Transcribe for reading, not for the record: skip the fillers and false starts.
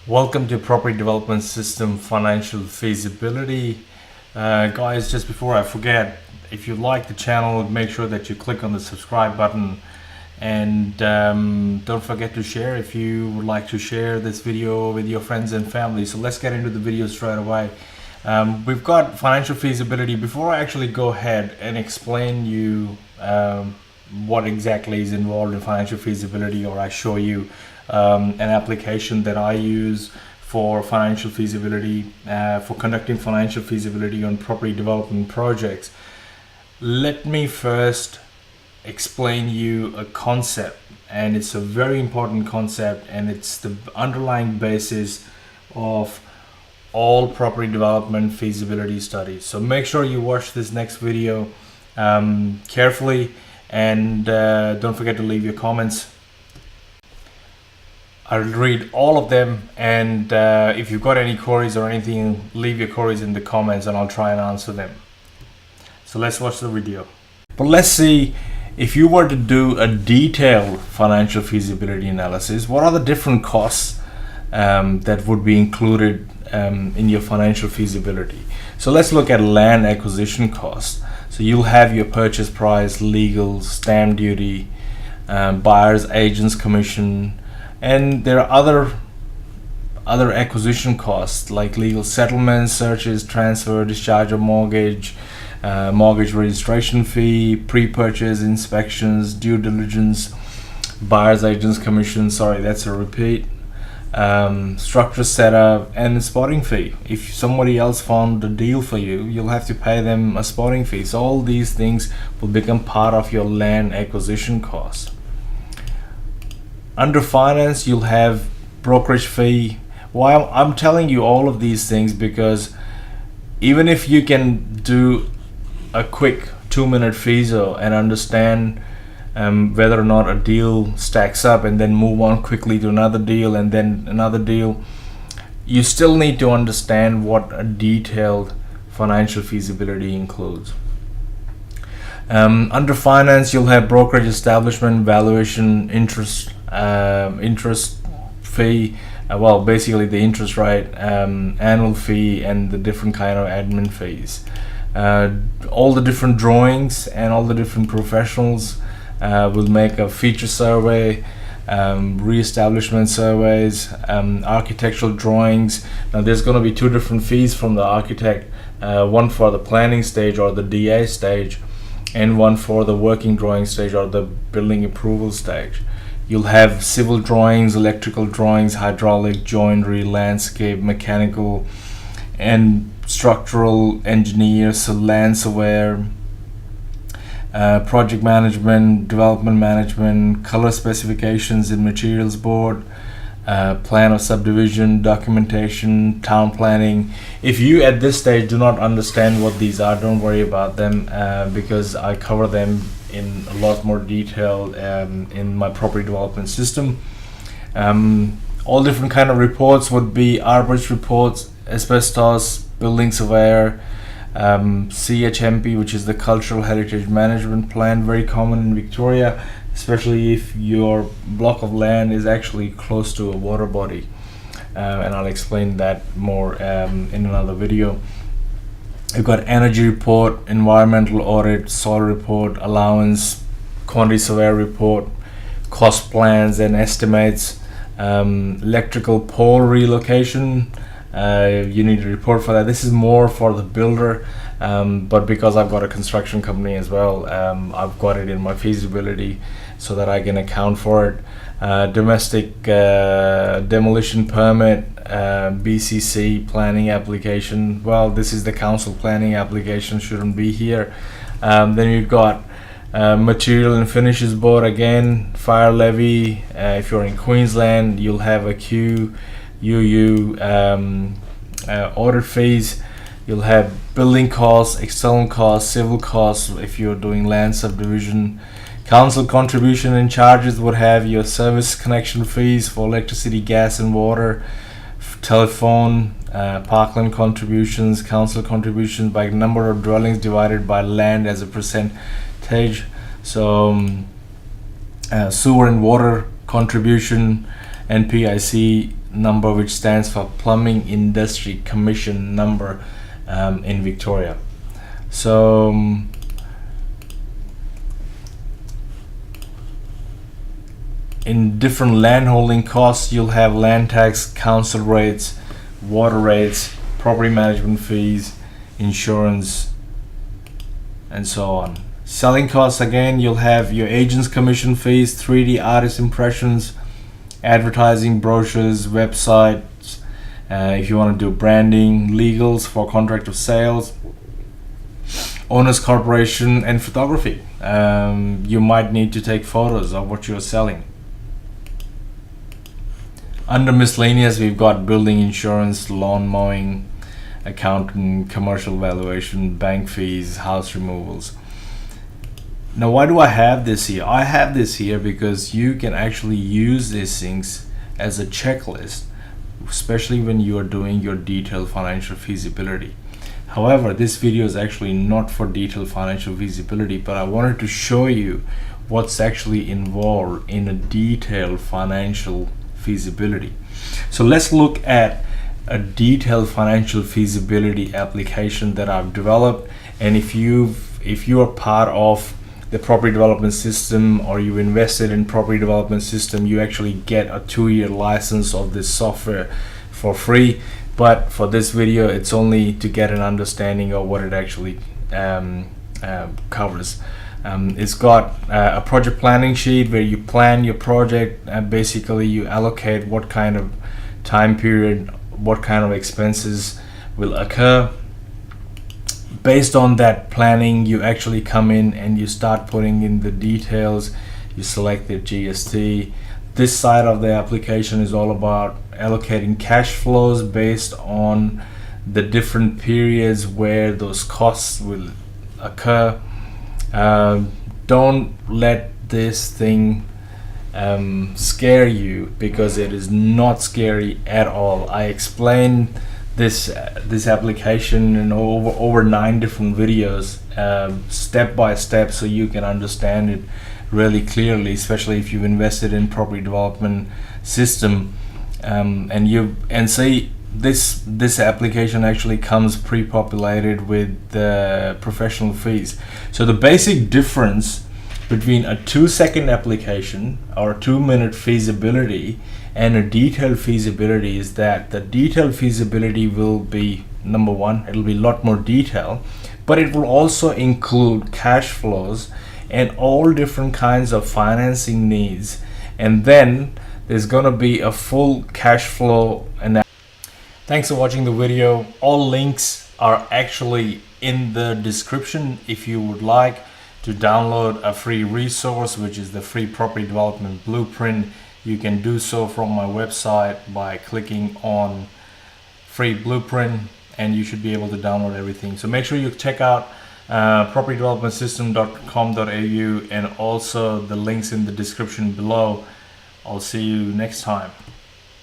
Welcome to Property Development System Financial Feasibility. Guys, just before I forget, if you like the channel, make sure that you click on the subscribe button, and don't forget to share if you would like to share this video with your friends and family. So let's get into the video straight away. We've got financial feasibility. Before I actually go ahead and explain you what exactly is involved in financial feasibility, or I show you an application that I use for financial feasibility, for conducting financial feasibility on property development projects, let me first explain you a concept, and it's a very important concept, and it's the underlying basis of all property development feasibility studies. So make sure you watch this next video carefully, and don't forget to leave your comments. I'll read all of them, and if you've got any queries or anything, leave your queries in the comments and I'll try and answer them. So let's watch the video. But let's see, if you were to do a detailed financial feasibility analysis, what are the different costs that would be included in your financial feasibility? So let's look at land acquisition costs. So you'll have your purchase price, legal, stamp duty, buyer's agent's commission, and there are other acquisition costs like legal settlements, searches, transfer, discharge of mortgage, mortgage registration fee, pre-purchase inspections, due diligence, buyer's agent's commission, sorry, that's a repeat, structure setup, and spotting fee. If somebody else found a deal for you, you'll have to pay them a spotting fee. So all these things will become part of your land acquisition cost. Under finance, you'll have brokerage fee. Why I'm telling you all of these things, because even if you can do a quick 2-minute Feaso and understand whether or not a deal stacks up, and then move on quickly to another deal and then another deal, you still need to understand what a detailed financial feasibility includes. Under finance, you'll have brokerage, establishment, valuation, interest fee, well, basically the interest rate, annual fee, and the different kind of admin fees. All the different drawings and all the different professionals will make a feature survey, re-establishment surveys, architectural drawings. Now there's going to be two different fees from the architect, one for the planning stage or the DA stage, and one for the working drawing stage or the building approval stage. You'll have civil drawings, electrical drawings, hydraulic, joinery, landscape, mechanical, and structural engineers, so land surveyor, project management, development management, color specifications and materials board, plan of subdivision, documentation, town planning. If you at this stage do not understand what these are, don't worry about them, because I cover them in a lot more detail in my property development system. All different kind of reports would be arborist reports, asbestos, building surveyor, CHMP, which is the Cultural Heritage Management Plan, very common in Victoria, especially if your block of land is actually close to a water body, and I'll explain that more in another video. You've got energy report, environmental audit, soil report, allowance, quantity survey report, cost plans and estimates, electrical pole relocation. You need a report for that. This is more for the builder, but because I've got a construction company as well, I've got it in my feasibility so that I can account for it. Domestic demolition permit, BCC planning application. Well, this is the council planning application, shouldn't be here. Then you've got material and finishes board, again, fire levy. If you're in Queensland, you'll have a QUU, audit fees. You'll have building costs, external costs, civil costs if you're doing land subdivision. Council contribution and charges would have your service connection fees for electricity, gas and water, telephone, parkland contributions, council contributions by number of dwellings divided by land as a percentage. So sewer and water contribution, and PIC number, which stands for Plumbing Industry Commission number in Victoria. So in different landholding costs, you'll have land tax, council rates, water rates, property management fees, insurance, and so on. Selling costs, again, you'll have your agent's commission fees, 3D artist impressions, advertising, brochures, websites, if you want to do branding, legals for contract of sales, owner's corporation, and photography. You might need to take photos of what you're selling. Under miscellaneous, we've got building insurance, lawn mowing, accountant, commercial valuation, bank fees, house removals. Now, why do I have this here? I have this here because you can actually use these things as a checklist, especially when you are doing your detailed financial feasibility. However, this video is actually not for detailed financial feasibility, but I wanted to show you what's actually involved in a detailed financial feasibility. So let's look at a detailed financial feasibility application that I've developed. And if you are part of the property development system, or you invested in property development system, you actually get a 2-year license of this software for free. But for this video, it's only to get an understanding of what it actually covers. It's got a project planning sheet where you plan your project, and basically you allocate what kind of time period, what kind of expenses will occur. Based on that planning, you actually come in and you start putting in the details. You select the GST. This side of the application is all about allocating cash flows based on the different periods where those costs will occur. Don't let this thing scare you, because it is not scary at all. I explained this application in over 9 different videos, step by step, so you can understand it really clearly, especially if you've invested in property development system. And see, this application actually comes pre-populated with the professional fees. So the basic difference between a 2-second application or a 2-minute feasibility and a detailed feasibility is that the detailed feasibility will be, number one, it'll be a lot more detail, but it will also include cash flows and all different kinds of financing needs. And then there's gonna be a full cash flow analysis. Thanks for watching the video. All links are actually in the description if you would like to download a free resource, which is the free property development blueprint. You can do so from my website by clicking on free blueprint, and you should be able to download everything. So make sure you check out propertydevelopmentsystem.com.au, and also the links in the description below. I'll see you next time.